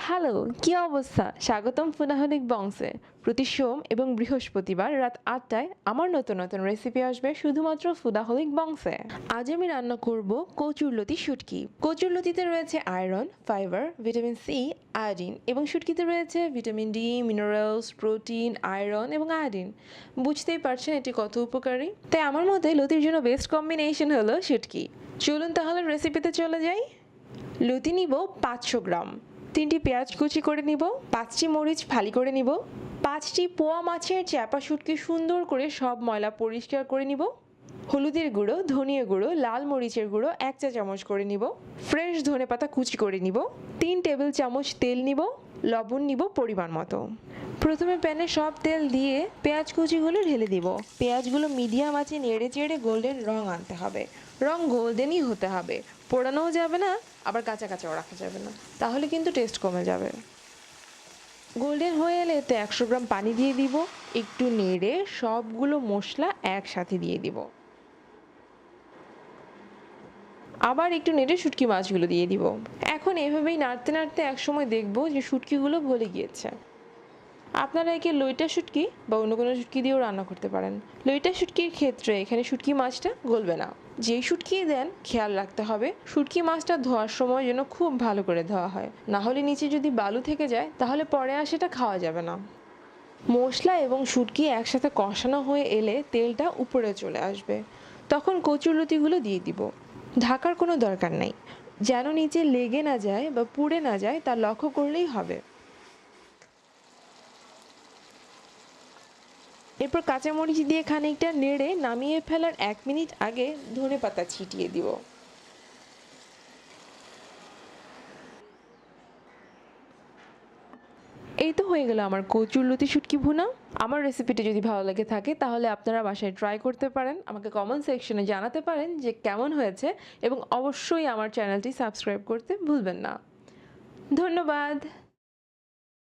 Hello, কি অবস্থা? স্বাগতম ফুনাহনিক বংশে। প্রতি সোম এবং বৃহস্পতিবার রাত ৮টায় আমার নতুন নতুন রেসিপি আসবে শুধুমাত্র ফুদাহলিক বংশে। আজ আমি রান্না করব কচুরলতি শুটকি। কচুরলতিতে রয়েছে iron, fibre, vitamin C, iodine এবং শুটকিতে রয়েছে vitamin D, minerals, protein, iron এবং আয়োডিন। বুঝতেই পারছেন এটি কত উপকারী। তাই আমার মতে লতির জন্য বেস্ট কম্বিনেশন হলো শুটকি। চলুন তাহলে রেসিপিতে চলে যাই। লতি নিব 500 গ্রাম, 3টি পেঁয়াজ কুচি করে নিব, 5টি মরিচ ফালি করে নিব, 5টি পোয়া মাছের চ্যাপা শুটকি সুন্দর করে সব ময়লা পরিষ্কার করে নিব, হলুদের গুঁড়ো, ধনিয়া গুঁড়ো, লাল মরিচের গুঁড়ো 1 চা চামচ করে নিব, ফ্রেশ ধনেপাতা কুচি করে নিব, 3 টেবিল চামচ তেল নিব, লবণ নিব পরিমাণ মতো। প্রথমে প্যানে সব তেল দিয়ে পেঁয়াজ কুচিগুলো ঢেলে দিব। পেঁয়াজগুলো মিডিয়াম আঁচে নেড়ে চেড়ে গোল্ডেন রং আনতে হবে। রং গোল্ডেনই হতে হবে, পোড়ানোও যাবে না, আবার কাঁচা কাঁচাও রাখা যাবে না, তাহলে কিন্তু টেস্ট কমে যাবে। গোল্ডেন হয়ে এলে এতে 100 গ্রাম পানি দিয়ে দিব, একটু নেড়ে সবগুলো মশলা একসাথে দিয়ে দিব। আবার একটু নেড়ে শুটকি মাছগুলো দিয়ে দিব। এখন এভাবেই নাড়তে নাড়তে একসময় দেখব যে শুটকিগুলো গলে গিয়েছে। আপনারা একে লইটা শুটকি বা অন্য কোনো শুটকি দিয়েও রান্না করতে পারেন। লইটা শুটকির ক্ষেত্রে এখানে শুটকি মাছটা গলবে না। যেই শুটকি দেন খেয়াল রাখতে হবে শুটকি মাছটা ধোয়ার সময় যেন খুব ভালো করে ধোয়া হয়, না হলে নিচে যদি বালু থেকে যায় তাহলে পরে আর সেটা খাওয়া যাবে না। মশলা এবং শুটকি একসাথে কষানো হয়ে এলে তেলটা উপরে চলে আসবে, তখন কচুরলতিগুলো দিয়ে দিব। ঢাকার কোনো দরকার নেই, যেন নিচে লেগে না যায় বা পুড়ে না যায় তা লক্ষ্য করলেই হবে। এরপর কাঁচামরিচ দিয়ে খানিকটা নেড়ে নামিয়ে ফেলার 1 মিনিট আগে ধনেপাতা ছিটিয়ে দিব। এই তো হয়ে গেল আমার কচুরলতি শুটকি ভুনা। আমার রেসিপিটি যদি ভালো লেগে থাকে তাহলে আপনারা বাসায় ট্রাই করতে পারেন, আমাকে কমেন্ট সেকশনে জানাতে পারেন যে কেমন হয়েছে এবং অবশ্যই আমার চ্যানেলটি সাবস্ক্রাইব করতে ভুলবেন না। ধন্যবাদ।